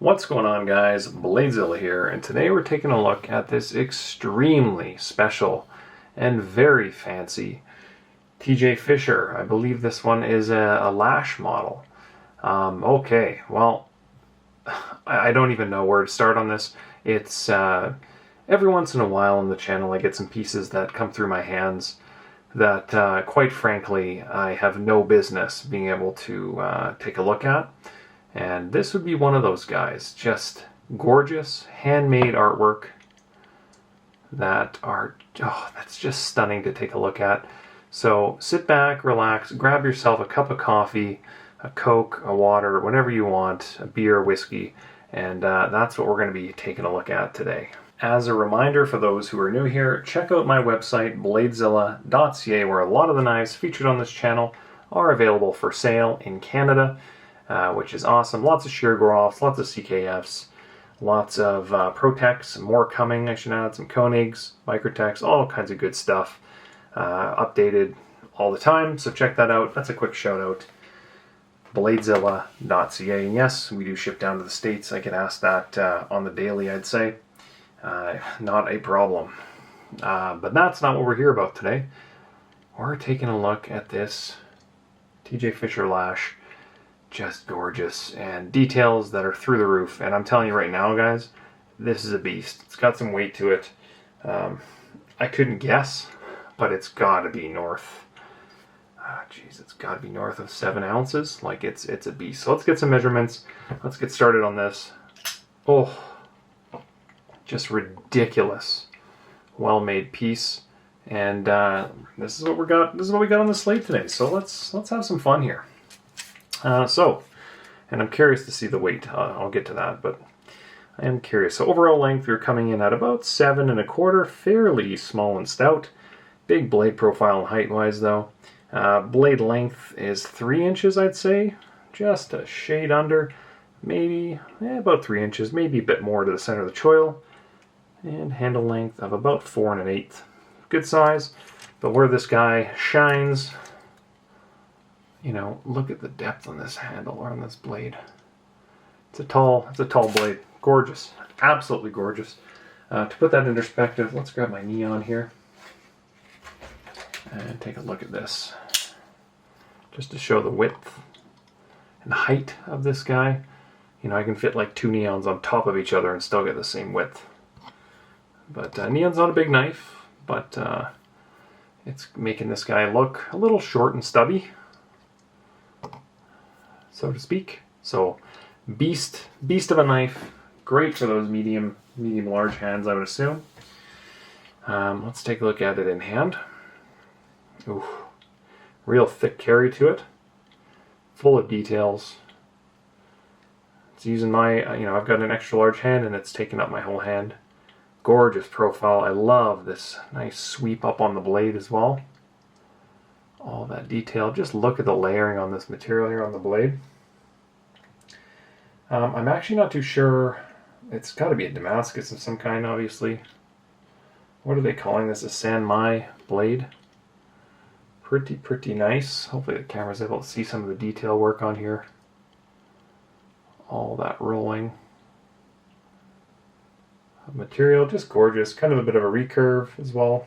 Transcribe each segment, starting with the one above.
What's going on, guys? BladeZilla here, and today we're taking a look at this extremely special and very fancy TJ Fischer. I believe this one is a Lash model. Okay, well, I don't even know where to start on this. It's every once in a while on the channel I get some pieces that come through my hands that, quite frankly, I have no business being able to take a look at. And this would be one of those guys. Just gorgeous, handmade artwork that are, that's just stunning to take a look at. So sit back, relax, grab yourself a cup of coffee, a Coke, a water, whatever you want, a beer, whiskey, and that's what we're going to be taking a look at today. As a reminder for those who are new here, check out my website, BladeZilla.ca, where a lot of the knives featured on this channel are available for sale in Canada. Which is awesome. Lots of shear groffs, lots of CKFs, lots of Protex, more coming, I should add, some Koenigs, Microtex, all kinds of good stuff. Updated all the time, so check that out. That's a quick shout out. BladeZilla.ca. And yes, we do ship down to the States. I get asked that on the daily, I'd say. Not a problem. But that's not what we're here about today. We're taking a look at this TJ Fischer Lash. Just gorgeous, and details that are through the roof. And I'm telling you right now, guys, this is a beast. It's got some weight to it. I couldn't guess, but it's got to be north. Geez, it's got to be north of 7 ounces. Like, it's a beast. So let's get some measurements. Let's get started on this. Oh, just ridiculous, well-made piece. And this is what we got. This is what we got on the slate today. So let's have some fun here. And I'm curious to see the weight. I'll get to that, but I am curious. So overall length, we're coming in at about 7 1/4, fairly small and stout. Big blade profile and height-wise, though. Blade length is 3 inches, I'd say. Just a shade under. Maybe about 3 inches, maybe a bit more to the center of the choil. And handle length of about 4 1/8. Good size, but where this guy shines, you know, look at the depth on this handle or on this blade. It's a tall blade. Gorgeous. Absolutely gorgeous. To put that in perspective, let's grab my neon here and take a look at this. Just to show the width and height of this guy. You know, I can fit like 2 neons on top of each other and still get the same width. But neon's not a big knife, but it's making this guy look a little short and stubby, so to speak. So beast of a knife, great for those medium large hands, I would assume. Let's take a look at it in hand. Ooh, real thick carry to it, full of details. It's using my, I've got an extra large hand and it's taking up my whole hand. Gorgeous profile. I love this nice sweep up on the blade as well. All that detail. Just look at the layering on this material here on the blade. I'm actually not too sure. It's got to be a Damascus of some kind, obviously. What are they calling this? A San Mai blade. Pretty nice. Hopefully the camera's able to see some of the detail work on here. All that rolling material, just gorgeous. Kind of a bit of a recurve as well.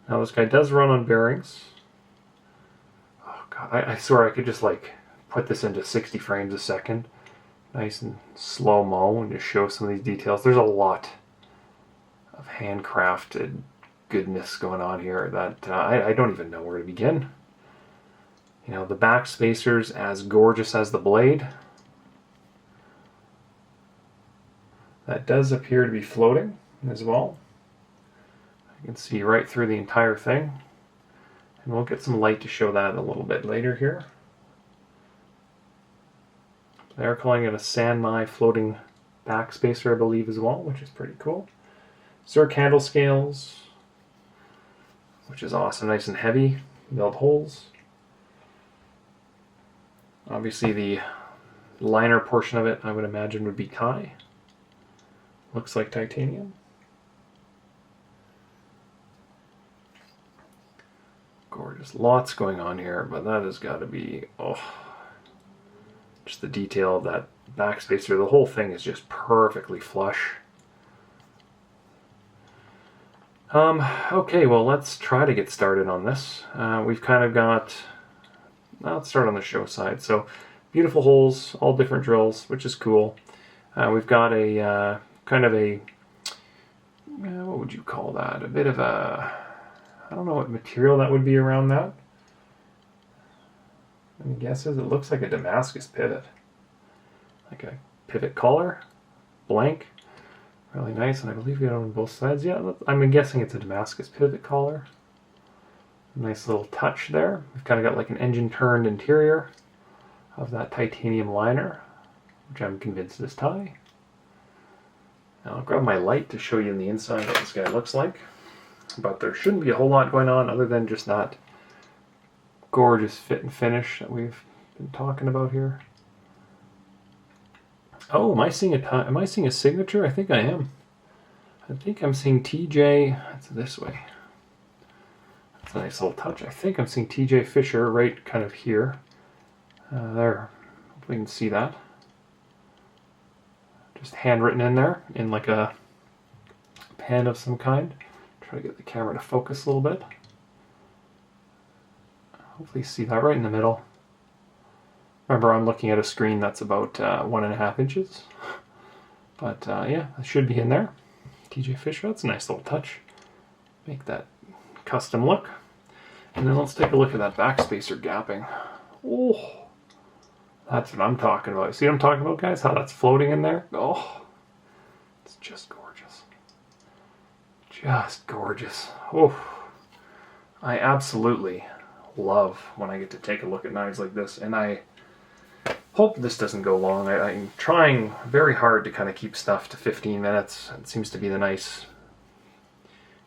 Now this guy does run on bearings. Oh god, I swear I could just like put this into 60 frames a second. Nice and slow-mo and just show some of these details. There's a lot of handcrafted goodness going on here that I don't even know where to begin. You know, the back spacers as gorgeous as the blade. That does appear to be floating as well. You can see right through the entire thing. And we'll get some light to show that a little bit later here. They're calling it a San Mai floating back spacer, I believe, as well, which is pretty cool. Zerk handle scales, which is awesome, nice and heavy, milled holes. Obviously the liner portion of it, I would imagine, would be Thai. Looks like titanium. Gorgeous. Lots going on here, but that has got to be, oh, Just the detail of that backspacer, the whole thing is just perfectly flush. Okay, well, let's try to get started on this. We've kind of got, well, let's start on the show side. So, beautiful holes, all different drills, which is cool. We've got a kind of a, what would you call that? A bit of a, I don't know what material that would be around that. Any guesses? It looks like a Damascus pivot. Like a pivot collar, blank. Really nice, and I believe we got it on both sides. Yeah, I'm guessing it's a Damascus pivot collar. Nice little touch there. We've kind of got like an engine-turned interior of that titanium liner, which I'm convinced is tie. Now I'll grab my light to show you in the inside what this guy looks like. But there shouldn't be a whole lot going on other than just that gorgeous fit and finish that we've been talking about here. Oh, am I seeing a signature? I think I am. I think I'm seeing TJ. It's this way. That's a nice little touch. I think I'm seeing TJ Fischer right kind of here. There. Hopefully you can see that. Just handwritten in there in like a pen of some kind. Try to get the camera to focus a little bit. Hopefully you see that right in the middle. Remember, I'm looking at a screen that's about 1.5 inches. But yeah, it should be in there. TJ Fischer, that's a nice little touch. Make that custom look. And then let's take a look at that backspacer gapping. Oh, that's what I'm talking about. See what I'm talking about, guys? How that's floating in there? Oh, it's just gorgeous. Just gorgeous. Oh, I absolutely love when I get to take a look at knives like this, and I hope this doesn't go long. I'm trying very hard to kind of keep stuff to 15 minutes. It seems to be the nice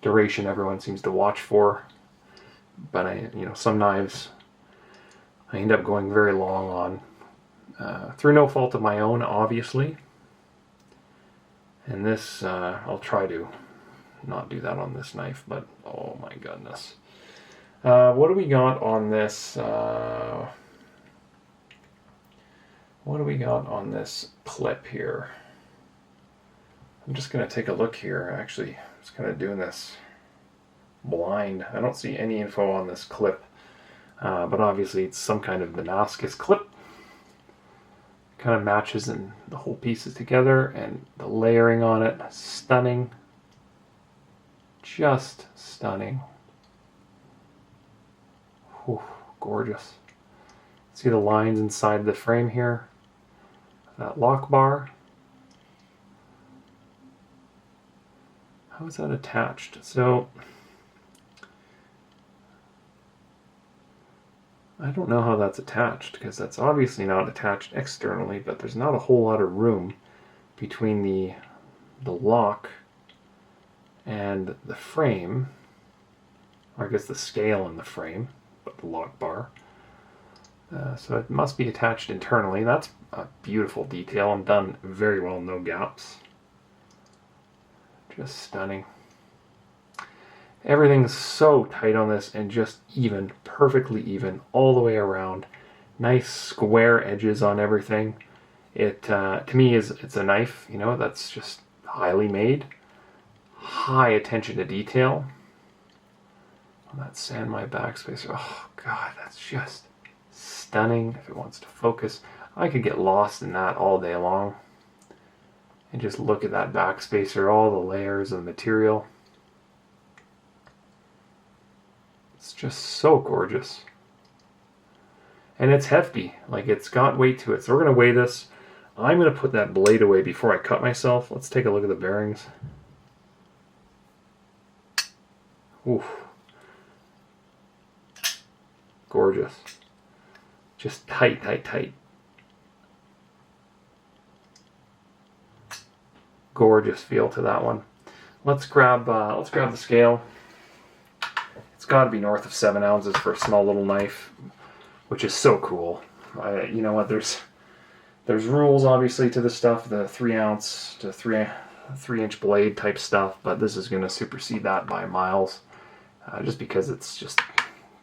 duration everyone seems to watch for. But some knives I end up going very long on, through no fault of my own, obviously. And this, I'll try to not do that on this knife, but oh my goodness. What do we got on this? What do we got on this clip here? I'm just going to take a look here. Actually, I'm just kind of doing this blind. I don't see any info on this clip, but obviously it's some kind of Damascus clip. Kind of matches and the whole pieces together, and the layering on it, stunning. Just stunning. Whew, gorgeous. See the lines inside the frame here? That lock bar. How is that attached? So, I don't know how that's attached, because that's obviously not attached externally, but there's not a whole lot of room between the lock and the frame, or I guess the scale in the frame, but the lock bar. So it must be attached internally. That's a beautiful detail and done very well, no gaps. Just stunning. Everything's so tight on this and just even, perfectly even, all the way around. Nice square edges on everything. It, to me, it's a knife, that's just highly made. High attention to detail. On that Sanmai backspacer, oh god, that's just stunning. If it wants to focus, I could get lost in that all day long. And just look at that backspacer, all the layers of material. It's just so gorgeous. And it's hefty, like it's got weight to it. So we're going to weigh this. I'm going to put that blade away before I cut myself. Let's take a look at the bearings. Oof. Gorgeous. Just tight, tight, tight. Gorgeous feel to that one. Let's grab the scale. It's got to be north of 7 ounces for a small little knife, which is so cool. You know what? There's rules obviously to this stuff, the 3 ounce to 3 inch blade type stuff, but this is going to supersede that by miles, just because it's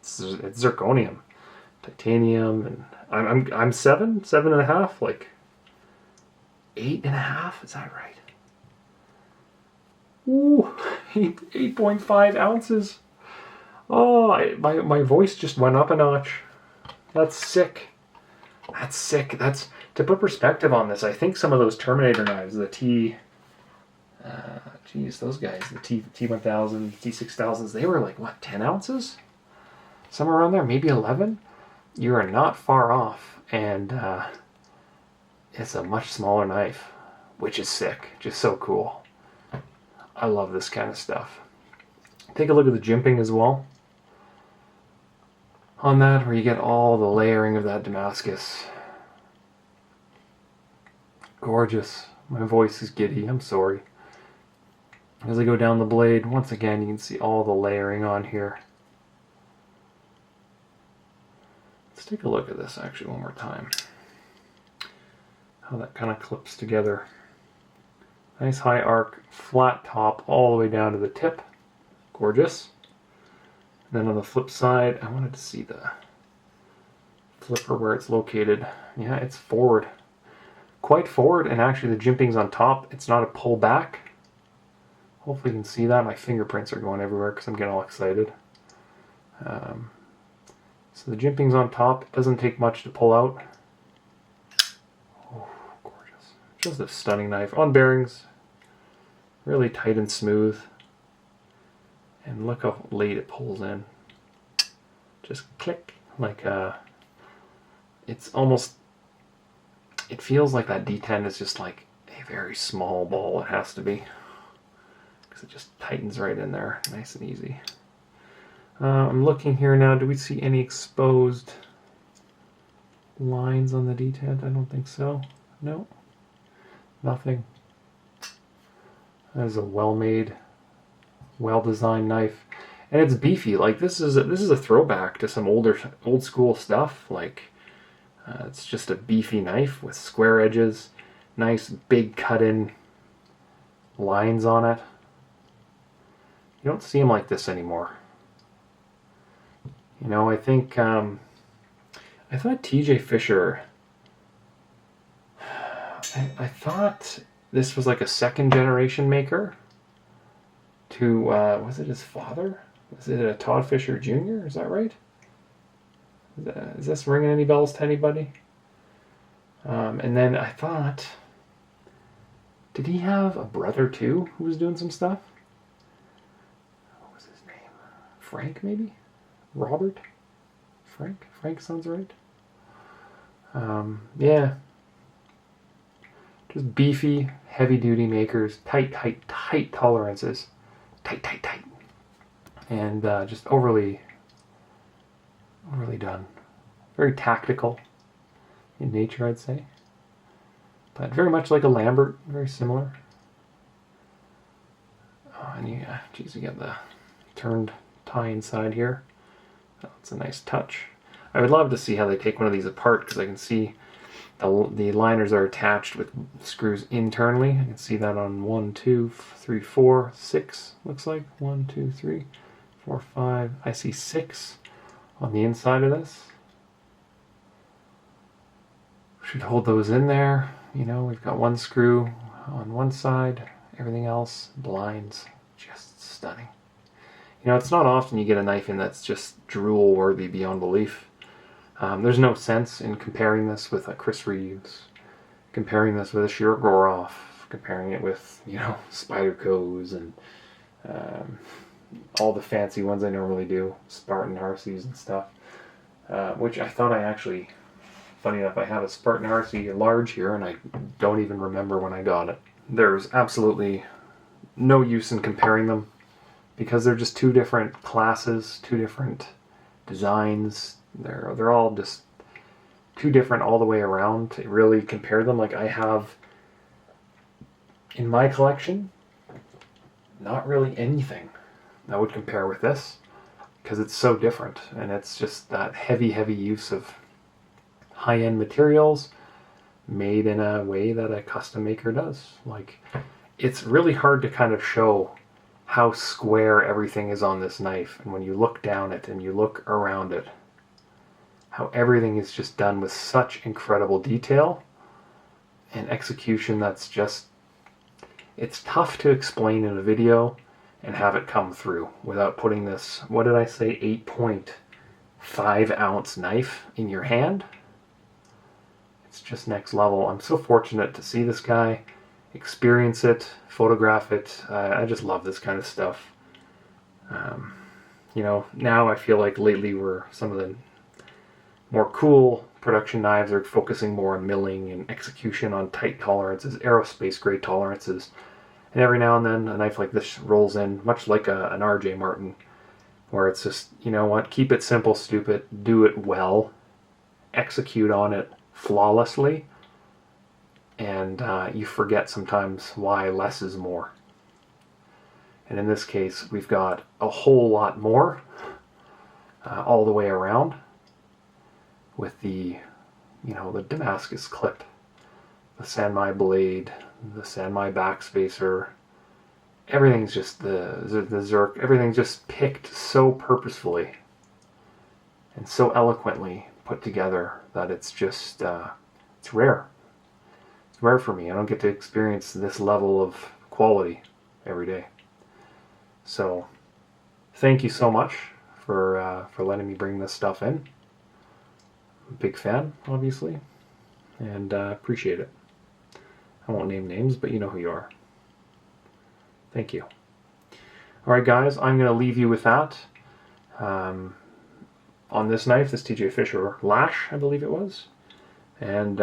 zirconium, titanium, and I'm 7.5, like 8.5. Is that right? Ooh, 8.5 ounces. Oh, my voice just went up a notch. That's sick. That's sick. That's, to put perspective on this, I think some of those Terminator knives, the those guys, the T1000, T6000s, they were like, what, 10 ounces? Somewhere around there, maybe 11? You are not far off, and it's a much smaller knife, which is sick. Just so cool. I love this kind of stuff. Take a look at the jimping as well. On that, where you get all the layering of that Damascus. Gorgeous. My voice is giddy, I'm sorry. As I go down the blade, once again you can see all the layering on here. Let's take a look at this actually one more time. How that kind of clips together. Nice high arc, flat top all the way down to the tip. Gorgeous. And then on the flip side, I wanted to see the flipper where it's located. Yeah, it's forward. Quite forward, and actually the jimping's on top. It's not a pull back. Hopefully you can see that. My fingerprints are going everywhere because I'm getting all excited. So the jimping's on top. It doesn't take much to pull out. Oh, gorgeous. Just a stunning knife. On bearings, really tight and smooth. And look how late it pulls in. Just click. Like it's almost, it feels like that D10 is just like a very small ball. It has to be. Because it just tightens right in there. Nice and easy. I'm looking here now. Do we see any exposed lines on the D10? I don't think so. No. Nothing. That is a well-made, well-designed knife. And it's beefy. Like this is a throwback to some old school stuff. Like it's just a beefy knife with square edges, nice big cut-in lines on it. You don't see them like this anymore. You know, I think I thought TJ Fischer. I thought this was like a second generation maker to was it his father? Was it a Todd Fisher Jr.? Is that right? Is this ringing any bells to anybody? And then I thought, did he have a brother too who was doing some stuff? What was his name? Frank, maybe? Robert? Frank? Frank sounds right. Yeah. Just beefy, heavy-duty makers. Tight tolerances. Tight. And just overly done. Very tactical in nature, I'd say. But very much like a Lambert, very similar. Oh, and you get the turned tie inside here. That's a nice touch. I would love to see how they take one of these apart, because I can see the liners are attached with screws internally. I can see that on 1, 2, 3, 4, 6, looks like. 1, 2, 3, 4, 5. I see 6 on the inside of this. Should hold those in there. You know, we've got one screw on one side, everything else blinds. Just stunning. You know, it's not often you get a knife in that's just drool worthy beyond belief. There's no sense in comparing this with a Chris Reeves, comparing this with a Shira Goroff, comparing it with, you know, Spyderco's and all the fancy ones I normally do, Spartan RCs and stuff, which I thought I actually, funny enough, I have a Spartan RC large here and I don't even remember when I got it. There's absolutely no use in comparing them because they're just two different classes, two different designs. They're all just too different all the way around to really compare them. Like I have in my collection not really anything that would compare with this because it's so different, and it's just that heavy use of high-end materials made in a way that a custom maker does. Like it's really hard to kind of show how square everything is on this knife, and when you look down it and you look around it, how everything is just done with such incredible detail and execution that's just, it's tough to explain in a video and have it come through without putting this, what did I say, 8.5 ounce knife in your hand. It's just next level. I'm so fortunate to see this guy, experience it, photograph it. I just love this kind of stuff. You know, now I feel like lately some of the more cool production knives are focusing more on milling and execution on tight tolerances, aerospace grade tolerances. And every now and then a knife like this rolls in, much like an RJ Martin, where it's just, you know what, keep it simple, stupid, do it well, execute on it flawlessly, and you forget sometimes why less is more. And in this case, we've got a whole lot more all the way around with the, you know, the Damascus clip, the Sanmai blade, the Sanmai backspacer. Everything's just the Zerk. Everything's just picked so purposefully and so eloquently put together that it's just it's rare. It's rare for me. I don't get to experience this level of quality every day. So, thank you so much for letting me bring this stuff in. I'm a big fan, obviously, and appreciate it. I won't name names, but you know who you are. Thank you. Alright guys, I'm going to leave you with that. On this knife, this TJ Fischer Lash, I believe it was. And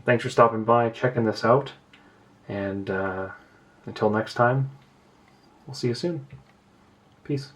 thanks for stopping by, checking this out. And until next time, we'll see you soon. Peace.